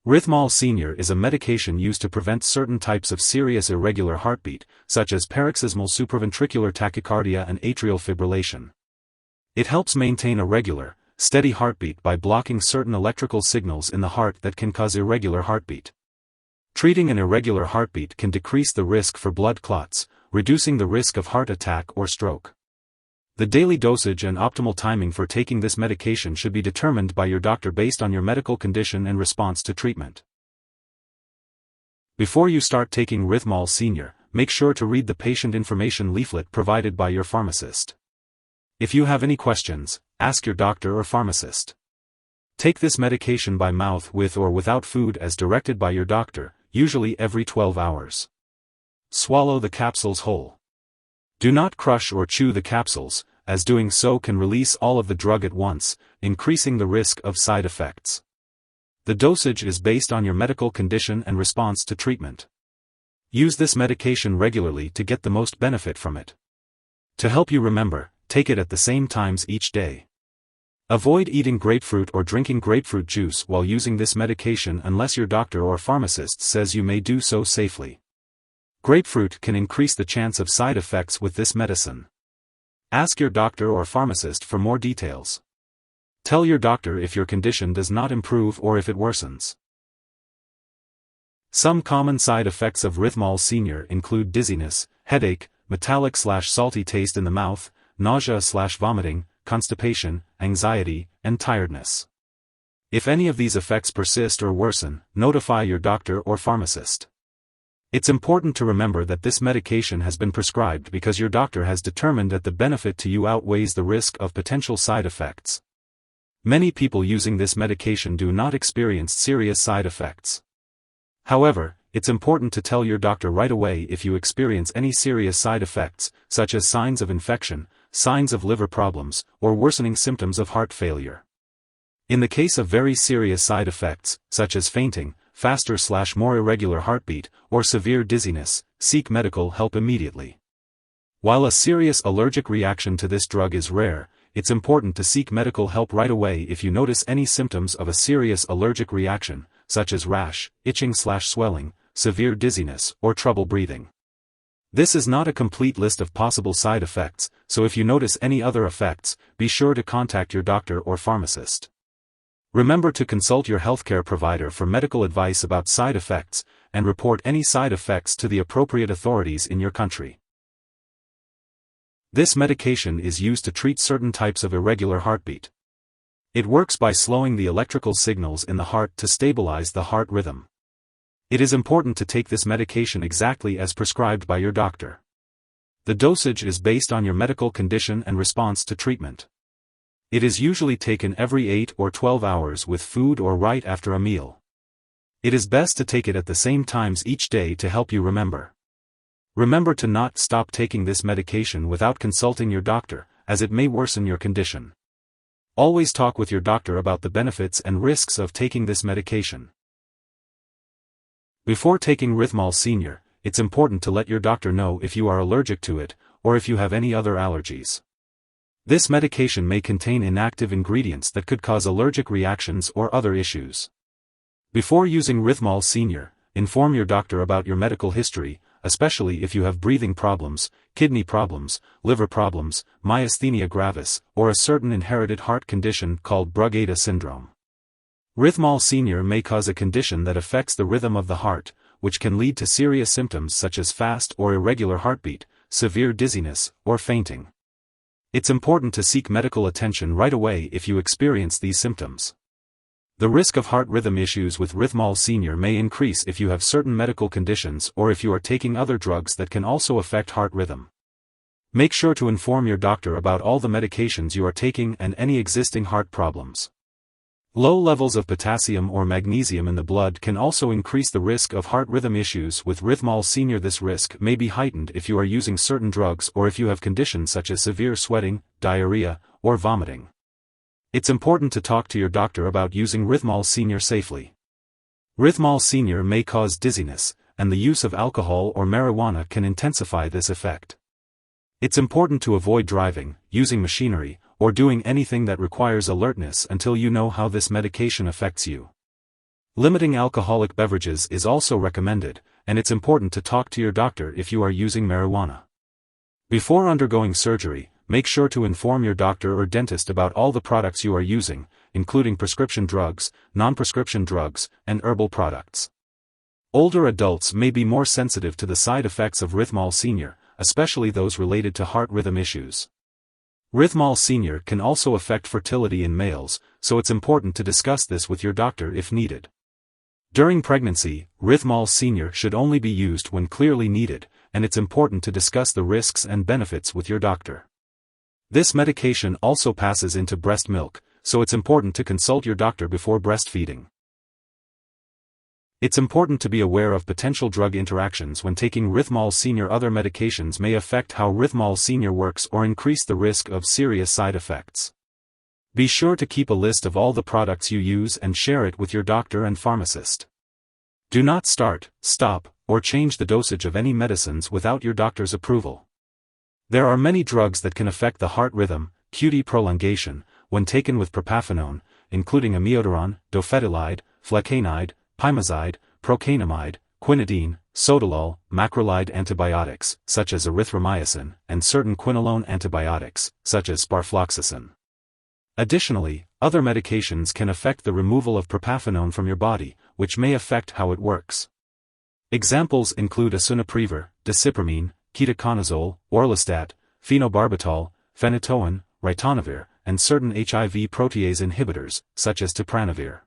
Rythmol Sr is a medication used to prevent certain types of serious irregular heartbeat, such as paroxysmal supraventricular tachycardia and atrial fibrillation. It helps maintain a regular, steady heartbeat by blocking certain electrical signals in the heart that can cause irregular heartbeat. Treating an irregular heartbeat can decrease the risk for blood clots, reducing the risk of heart attack or stroke. The daily dosage and optimal timing for taking this medication should be determined by your doctor based on your medical condition and response to treatment. Before you start taking Rythmol Sr, make sure to read the patient information leaflet provided by your pharmacist. If you have any questions, ask your doctor or pharmacist. Take this medication by mouth with or without food as directed by your doctor, usually every 12 hours. Swallow the capsules whole. Do not crush or chew the capsules, as doing so can release all of the drug at once, increasing the risk of side effects. The dosage is based on your medical condition and response to treatment. Use this medication regularly to get the most benefit from it. To help you remember, take it at the same times each day. Avoid eating grapefruit or drinking grapefruit juice while using this medication unless your doctor or pharmacist says you may do so safely. Grapefruit can increase the chance of side effects with this medicine. Ask your doctor or pharmacist for more details. Tell your doctor if your condition does not improve or if it worsens. Some common side effects of Rythmol Sr include dizziness, headache, metallic/salty taste in the mouth, nausea/vomiting, constipation, anxiety, and tiredness. If any of these effects persist or worsen, notify your doctor or pharmacist. It's important to remember that this medication has been prescribed because your doctor has determined that the benefit to you outweighs the risk of potential side effects. Many people using this medication do not experience serious side effects. However, it's important to tell your doctor right away if you experience any serious side effects, such as signs of infection, signs of liver problems, or worsening symptoms of heart failure. In the case of very serious side effects, such as fainting, faster/more irregular heartbeat, or severe dizziness, seek medical help immediately. While a serious allergic reaction to this drug is rare, it's important to seek medical help right away if you notice any symptoms of a serious allergic reaction, such as rash, itching/swelling, severe dizziness, or trouble breathing. This is not a complete list of possible side effects, so if you notice any other effects, be sure to contact your doctor or pharmacist. Remember to consult your healthcare provider for medical advice about side effects, and report any side effects to the appropriate authorities in your country. This medication is used to treat certain types of irregular heartbeat. It works by slowing the electrical signals in the heart to stabilize the heart rhythm. It is important to take this medication exactly as prescribed by your doctor. The dosage is based on your medical condition and response to treatment. It is usually taken every 8 or 12 hours with food or right after a meal. It is best to take it at the same times each day to help you remember. Remember to not stop taking this medication without consulting your doctor, as it may worsen your condition. Always talk with your doctor about the benefits and risks of taking this medication. Before taking Rythmol Sr, it's important to let your doctor know if you are allergic to it, or if you have any other allergies. This medication may contain inactive ingredients that could cause allergic reactions or other issues. Before using Rythmol Sr, inform your doctor about your medical history, especially if you have breathing problems, kidney problems, liver problems, myasthenia gravis, or a certain inherited heart condition called Brugada syndrome. Rythmol Sr may cause a condition that affects the rhythm of the heart, which can lead to serious symptoms such as fast or irregular heartbeat, severe dizziness, or fainting. It's important to seek medical attention right away if you experience these symptoms. The risk of heart rhythm issues with Rythmol Sr may increase if you have certain medical conditions or if you are taking other drugs that can also affect heart rhythm. Make sure to inform your doctor about all the medications you are taking and any existing heart problems. Low levels of potassium or magnesium in the blood can also increase the risk of heart rhythm issues with Rythmol Sr. This risk may be heightened if you are using certain drugs or if you have conditions such as severe sweating, diarrhea, or vomiting. It's important to talk to your doctor about using Rythmol Sr safely. Rythmol Sr may cause dizziness, and the use of alcohol or marijuana can intensify this effect. It's important to avoid driving, using machinery, or doing anything that requires alertness until you know how this medication affects you. Limiting alcoholic beverages is also recommended, and it's important to talk to your doctor if you are using marijuana. Before undergoing surgery, make sure to inform your doctor or dentist about all the products you are using, including prescription drugs, non-prescription drugs, and herbal products. Older adults may be more sensitive to the side effects of Rythmol Sr., especially those related to heart rhythm issues. Rythmol Sr. can also affect fertility in males, so it's important to discuss this with your doctor if needed. During pregnancy, Rythmol Sr. should only be used when clearly needed, and it's important to discuss the risks and benefits with your doctor. This medication also passes into breast milk, so it's important to consult your doctor before breastfeeding. It's important to be aware of potential drug interactions when taking Rythmol Sr. Other medications may affect how Rythmol Sr. works or increase the risk of serious side effects. Be sure to keep a list of all the products you use and share it with your doctor and pharmacist. Do not start, stop, or change the dosage of any medicines without your doctor's approval. There are many drugs that can affect the heart rhythm, QT prolongation, when taken with propafenone, including amiodarone, dofetilide, flecainide, pimozide, procainamide, quinidine, sotalol, macrolide antibiotics, such as erythromycin, and certain quinolone antibiotics, such as sparfloxacin. Additionally, other medications can affect the removal of propafenone from your body, which may affect how it works. Examples include isoniazid, desipramine, ketoconazole, orlistat, phenobarbital, phenytoin, ritonavir, and certain HIV protease inhibitors, such as tipranavir.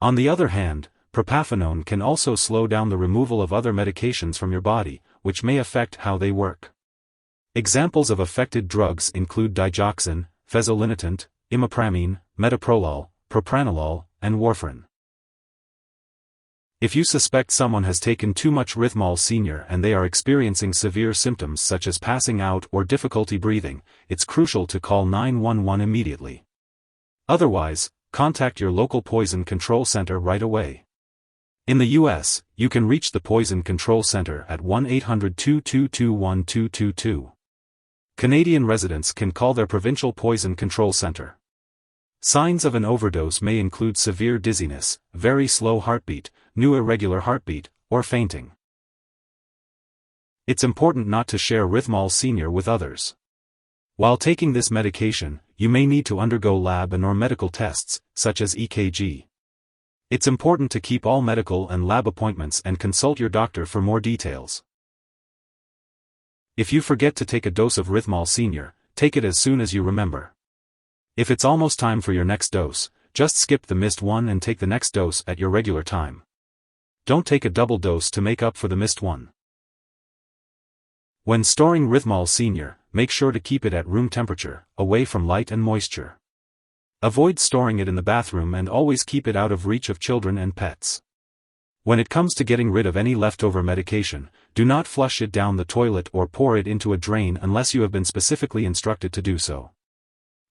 On the other hand, propafenone can also slow down the removal of other medications from your body, which may affect how they work. Examples of affected drugs include digoxin, fezolinetant, imipramine, metoprolol, propranolol, and warfarin. If you suspect someone has taken too much Rythmol Sr. and they are experiencing severe symptoms such as passing out or difficulty breathing, it's crucial to call 911 immediately. Otherwise, contact your local poison control center right away. In the U.S., you can reach the Poison Control Center at 1-800-222-1222. Canadian residents can call their provincial poison control center. Signs of an overdose may include severe dizziness, very slow heartbeat, new irregular heartbeat, or fainting. It's important not to share Rythmol Sr. with others. While taking this medication, you may need to undergo lab and/or medical tests, such as EKG. It's important to keep all medical and lab appointments and consult your doctor for more details. If you forget to take a dose of Rythmol Sr., take it as soon as you remember. If it's almost time for your next dose, just skip the missed one and take the next dose at your regular time. Don't take a double dose to make up for the missed one. When storing Rythmol Sr., make sure to keep it at room temperature, away from light and moisture. Avoid storing it in the bathroom and always keep it out of reach of children and pets. When it comes to getting rid of any leftover medication, do not flush it down the toilet or pour it into a drain unless you have been specifically instructed to do so.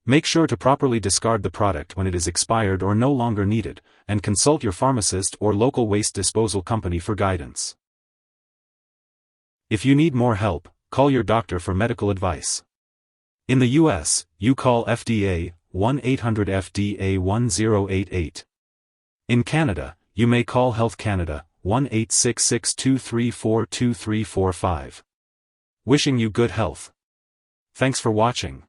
Make sure to properly discard the product when it is expired or no longer needed, and consult your pharmacist or local waste disposal company for guidance. If you need more help, call your doctor for medical advice. In the U.S., you call FDA 1-800-FDA-1088. In Canada, you may call Health Canada 1-866-234-2345. Wishing you good health. Thanks for watching.